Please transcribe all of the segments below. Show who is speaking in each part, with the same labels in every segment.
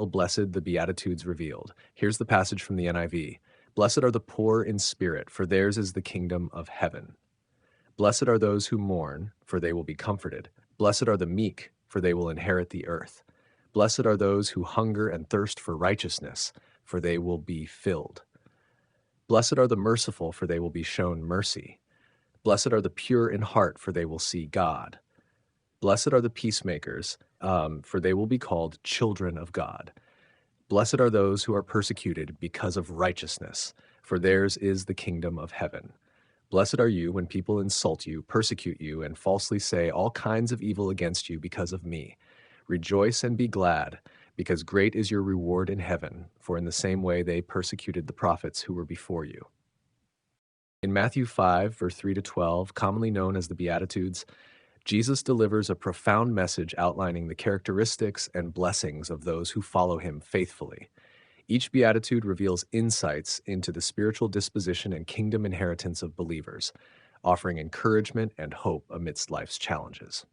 Speaker 1: Blessed, the Beatitudes revealed. Here's the passage from the NIV. Blessed are the poor in spirit, for theirs is the kingdom of heaven. Blessed are those who mourn, for they will be comforted. Blessed are the meek, for they will inherit the earth. Blessed are those who hunger and thirst for righteousness, for they will be filled. Blessed are the merciful, for they will be shown mercy. Blessed are the pure in heart, for they will see God. Blessed are the peacemakers, for they will be called children of God. Blessed are those who are persecuted because of righteousness, for theirs is the kingdom of heaven. Blessed are you when people insult you, persecute you, and falsely say all kinds of evil against you because of me. Rejoice and be glad, because great is your reward in heaven, for in the same way they persecuted the prophets who were before you. In Matthew 5, verse 3 to 12, commonly known as the Beatitudes, Jesus delivers a profound message outlining the characteristics and blessings of those who follow him faithfully. Each beatitude reveals insights into the spiritual disposition and kingdom inheritance of believers, offering encouragement and hope amidst life's challenges.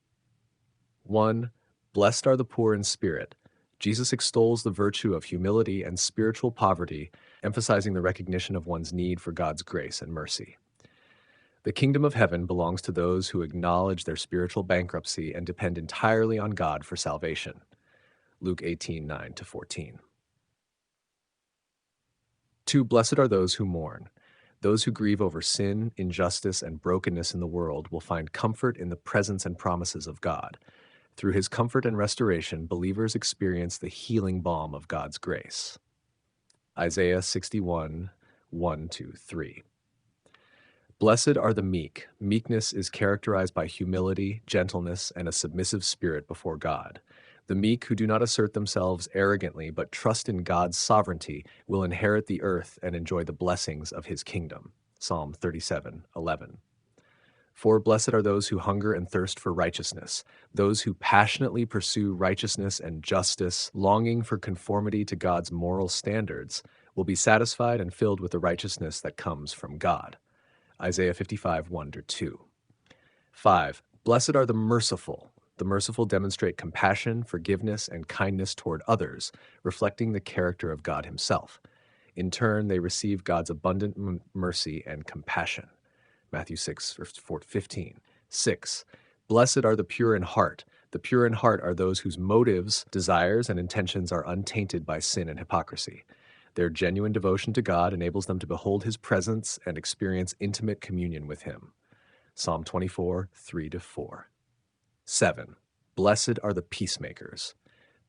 Speaker 1: 1. Blessed are the poor in spirit. Jesus extols the virtue of humility and spiritual poverty, emphasizing the recognition of one's need for God's grace and mercy. The kingdom of heaven belongs to those who acknowledge their spiritual bankruptcy and depend entirely on God for salvation. Luke 18:9-14. 2. Blessed are those who mourn. Those who grieve over sin, injustice, and brokenness in the world will find comfort in the presence and promises of God. Through his comfort and restoration, believers experience the healing balm of God's grace. Isaiah 61:1-3. Blessed are the meek. Meekness is characterized by humility, gentleness, and a submissive spirit before God. The meek who do not assert themselves arrogantly but trust in God's sovereignty will inherit the earth and enjoy the blessings of his kingdom. Psalm 37:11. 4. Blessed are those who hunger and thirst for righteousness, those who passionately pursue righteousness and justice, longing for conformity to God's moral standards, will be satisfied and filled with the righteousness that comes from God. Isaiah 55:1-2. 5. Blessed are the merciful. The merciful demonstrate compassion, forgiveness, and kindness toward others, reflecting the character of God himself. In turn, they receive God's abundant mercy and compassion. Matthew 6:15. 6. Blessed are the pure in heart. The pure in heart are those whose motives, desires, and intentions are untainted by sin and hypocrisy. Their genuine devotion to God enables them to behold his presence and experience intimate communion with him. Psalm 24:3-4. 7. Blessed are the peacemakers.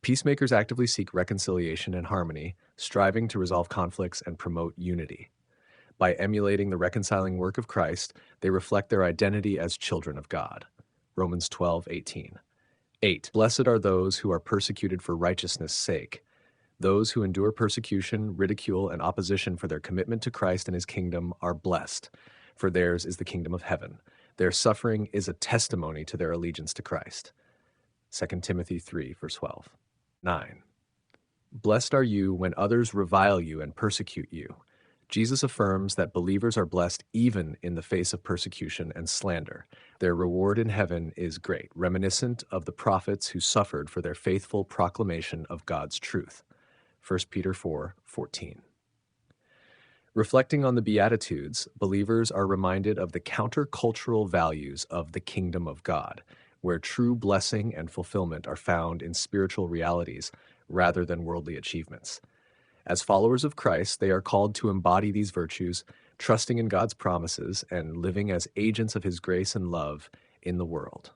Speaker 1: Peacemakers actively seek reconciliation and harmony, striving to resolve conflicts and promote unity. By emulating the reconciling work of Christ, they reflect their identity as children of God. Romans 12:18. 8. Blessed are those who are persecuted for righteousness' sake. Those who endure persecution, ridicule, and opposition for their commitment to Christ and his kingdom are blessed, for theirs is the kingdom of heaven. Their suffering is a testimony to their allegiance to Christ. 2 Timothy 3, verse 12. 9. Blessed are you when others revile you and persecute you. Jesus affirms that believers are blessed even in the face of persecution and slander. Their reward in heaven is great, reminiscent of the prophets who suffered for their faithful proclamation of God's truth. 1 Peter 4:14. Reflecting on the Beatitudes, believers are reminded of the countercultural values of the kingdom of God, where true blessing and fulfillment are found in spiritual realities rather than worldly achievements. As followers of Christ, they are called to embody these virtues, trusting in God's promises and living as agents of his grace and love in the world.